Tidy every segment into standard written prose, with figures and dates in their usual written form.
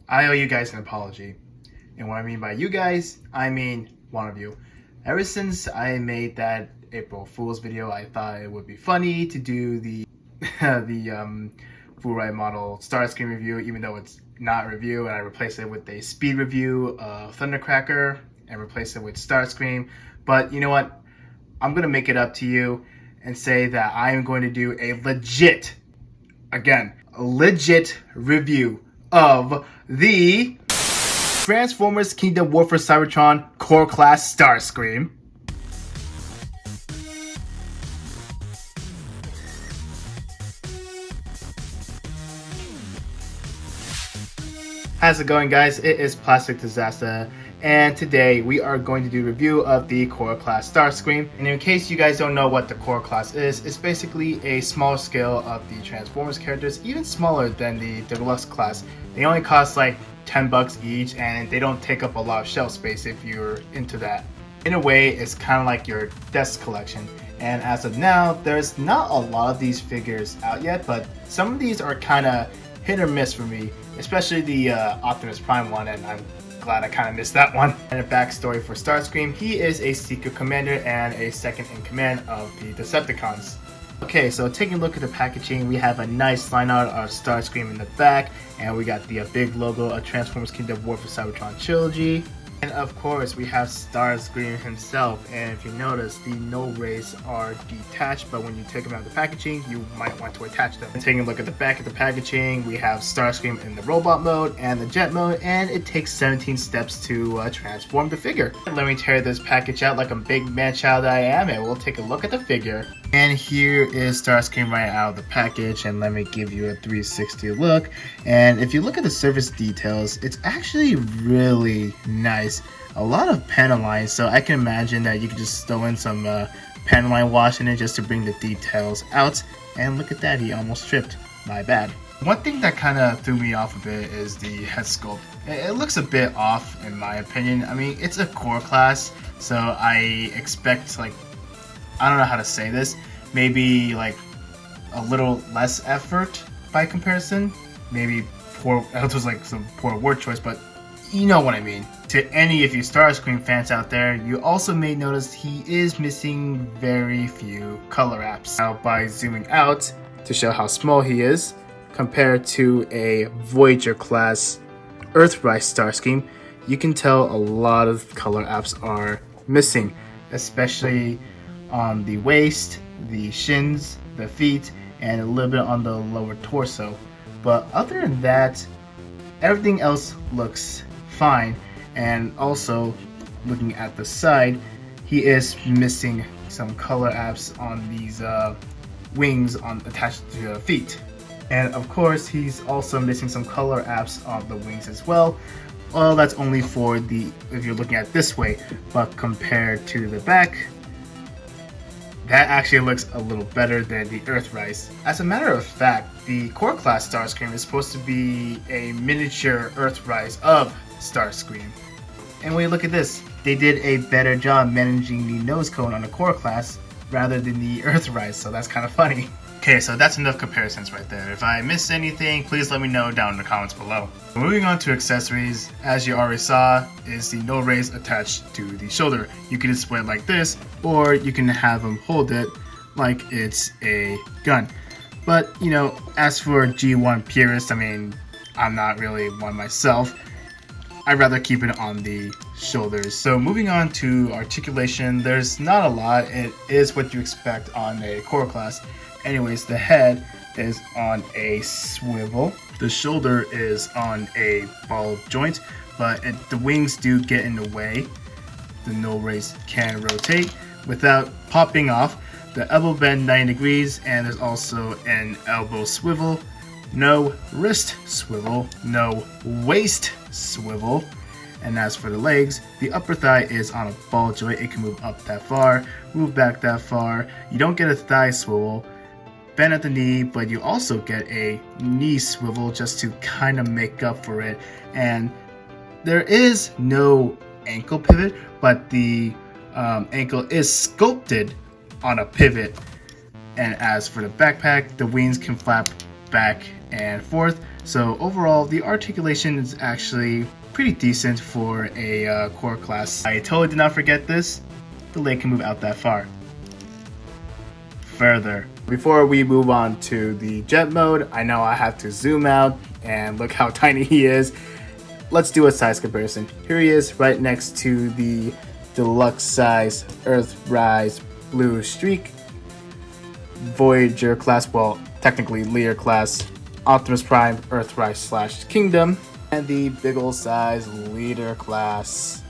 I owe you guys an apology. And what I mean by you guys, I mean one of you. Ever since I made that April Fool's video, I thought it would be funny to do the Furai Model Starscream review, even though it's not a review, and I replaced it with a speed review of Thundercracker and replaced it with Starscream. But you know what? I'm going to make it up to you and say that I am going to do a legit review of the Transformers Kingdom Warfare Cybertron Core Class Starscream. How's it going, guys? It is Plastic Disasta, and today we are going to do a review of the Core Class Starscream. And in case you guys don't know what the Core Class is, it's basically a smaller scale of the Transformers characters, even smaller than the Deluxe Class. They only cost like $10 each, and they don't take up a lot of shelf space if you're into that. In a way, it's kind of like your desk collection. And as of now, there's not a lot of these figures out yet, but some of these are kind of hit or miss for me, especially the Optimus Prime one, and I'm glad I kind of missed that one. And a backstory for Starscream: he is a secret commander and a second in command of the Decepticons. Okay, so taking a look at the packaging, we have a nice line art of Starscream in the back, and we got the big logo of Transformers Kingdom Warfare Cybertron Trilogy. And of course, we have Starscream himself, and if you notice, the no rays are detached, but when you take them out of the packaging, you might want to attach them. And taking a look at the back of the packaging, we have Starscream in the robot mode and the jet mode, and it takes 17 steps to transform the figure. Let me tear this package out like a big man child that I am, and we'll take a look at the figure. And here is Starscream right out of the package, and let me give you a 360 look. And if you look at the surface details, it's actually really nice. A lot of panel lines, so I can imagine that you could just throw in some panel line wash in it just to bring the details out. And look at that, he almost tripped. My bad. One thing that kind of threw me off a bit is the head sculpt. It looks a bit off in my opinion. I mean, it's a core class, so I expect, like, I don't know how to say this, maybe like a little less effort by comparison. Maybe poor, that was like some poor word choice, but you know what I mean. To any of you Starscream fans out there, you also may notice he is missing very few color apps. Now, by zooming out to show how small he is compared to a Voyager class Earthrise Starscream, you can tell a lot of color apps are missing, especially on the waist, the shins, the feet, and a little bit on the lower torso. But other than that, everything else looks fine. And also, looking at the side, he is missing some color apps on these wings attached to the feet. And of course, he's also missing some color apps on the wings as well. Well, that's only for if you're looking at it this way, but compared to the back, that actually looks a little better than the Earthrise. As a matter of fact, the Core Class Starscream is supposed to be a miniature Earthrise of Starscream. And when you look at this, they did a better job managing the nose cone on the Core Class rather than the Earthrise, so that's kind of funny. Okay, so that's enough comparisons right there. If I missed anything, please let me know down in the comments below. Moving on to accessories, as you already saw, is the no rays attached to the shoulder. You can display it like this, or you can have him hold it like it's a gun. But, you know, as for G1 purists, I mean, I'm not really one myself. I'd rather keep it on the shoulders. So moving on to articulation, there's not a lot. It is what you expect on a core class. Anyways, the head is on a swivel. The shoulder is on a ball joint, but the wings do get in the way. The no rays can rotate without popping off. The elbow bend 90 degrees, and there's also an elbow swivel. No wrist swivel, no waist swivel. And as for the legs, the upper thigh is on a ball joint. It can move up that far, move back that far. You don't get a thigh swivel, bend at the knee, but you also get a knee swivel just to kind of make up for it. And there is no ankle pivot, but the ankle is sculpted on a pivot. And as for the backpack, the wings can flap back and forth. So overall, the articulation is actually pretty decent for a core class. I totally did not forget this. The leg can move out that far. Further. Before we move on to the jet mode, I know I have to zoom out and look how tiny he is. Let's do a size comparison. Here he is right next to the deluxe size Earthrise Blue Streak, Voyager class, well, technically Lear class, Optimus Prime Earthrise / Kingdom, and the big ol' size Leader class.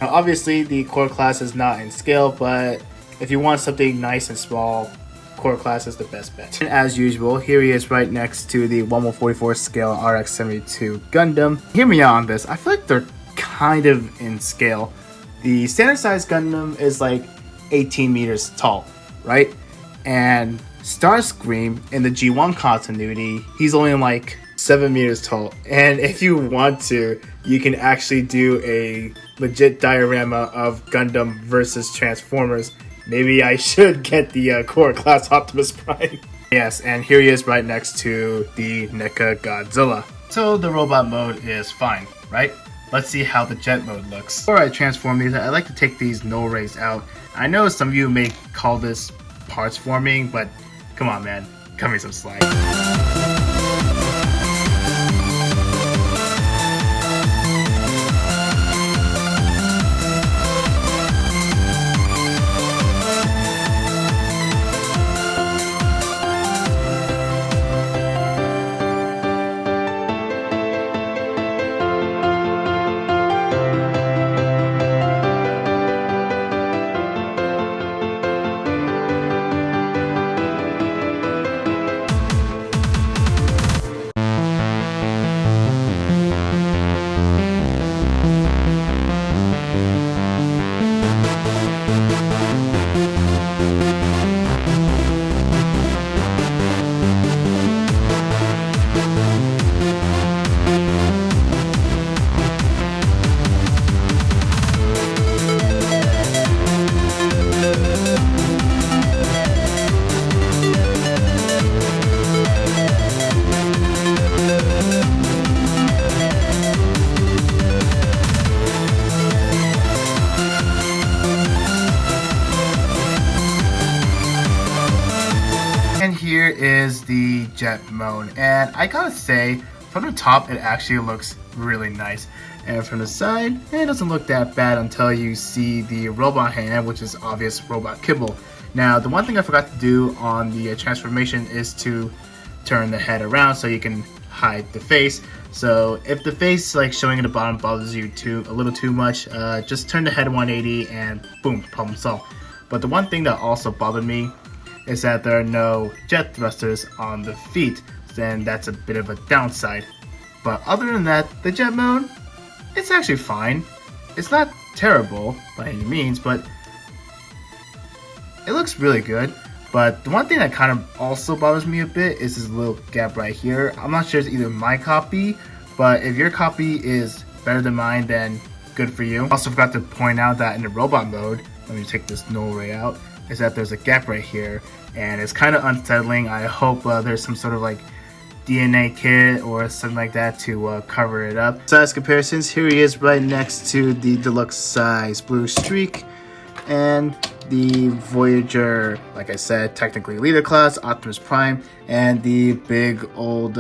Now obviously the core class is not in scale, but if you want something nice and small, core class is the best bet. And as usual, here he is right next to the 1/144 scale RX-72 Gundam. Hear me out on this, I feel like they're kind of in scale. The standard size Gundam is like 18 meters tall, right? And Starscream in the G1 continuity, he's only like 7 meters tall. And if you want to, you can actually do a legit diorama of Gundam versus Transformers. Maybe I should get the core class Optimus Prime. Yes, and here he is right next to the NECA Godzilla. So the robot mode is fine, right? Let's see how the jet mode looks. Before I transform these, I like to take these null rays out. I know some of you may call this parts forming, but come on man, cut me some slack. And here is the jet mode, and I gotta say, from the top it actually looks really nice, and from the side it doesn't look that bad until you see the robot hand, which is obvious robot kibble. Now the one thing I forgot to do on the transformation is to turn the head around so you can hide the face. So if the face like showing at the bottom bothers you a little too much, just turn the head 180 and boom, problem solved. But the one thing that also bothered me is that there are no jet thrusters on the feet, then that's a bit of a downside. But other than that, the jet mode, it's actually fine. It's not terrible by any means, but it looks really good. But the one thing that kind of also bothers me a bit is this little gap right here. I'm not sure it's either my copy, but if your copy is better than mine, then good for you. Also forgot to point out that in the robot mode, let me take this null ray out, is that there's a gap right here, and it's kind of unsettling. I hope there's some sort of like DNA kit or something like that to cover it up. Size comparisons, here he is right next to the deluxe size Blue Streak and the Voyager, like I said, technically leader class, Optimus Prime, and the big old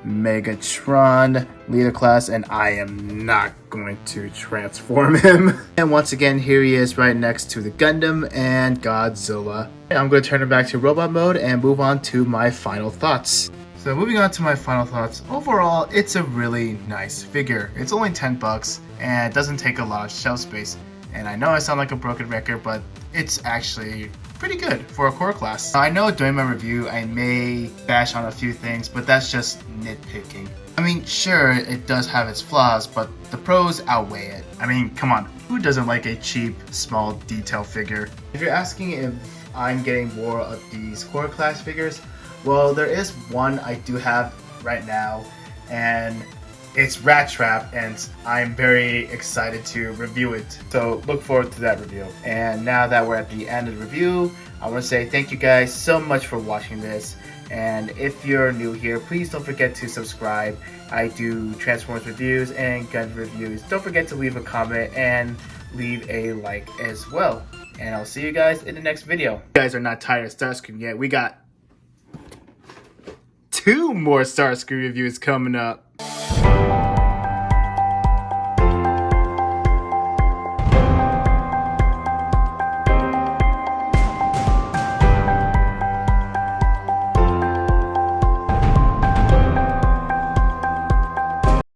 Megatron leader class, and I am not going to transform him. And once again, here he is right next to the Gundam and Godzilla. I'm going to turn it back to robot mode and move on to my final thoughts. So moving on to my final thoughts, overall it's a really nice figure. It's only 10 bucks and it doesn't take a lot of shelf space. And I know I sound like a broken record, but it's actually pretty good for a core class. I know during my review I may bash on a few things, but that's just nitpicking. I mean, sure, it does have its flaws, but the pros outweigh it. I mean, come on, who doesn't like a cheap, small detail figure? If you're asking if I'm getting more of these core class figures, well, there is one I do have right now, and It's Rat Trap, and I'm very excited to review it. So look forward to that review. And now that we're at the end of the review, I want to say thank you guys so much for watching this. And if you're new here, please don't forget to subscribe. I do Transformers reviews and gun reviews. Don't forget to leave a comment and leave a like as well. And I'll see you guys in the next video. If you guys are not tired of Starscream yet, we got 2 more Starscream reviews coming up.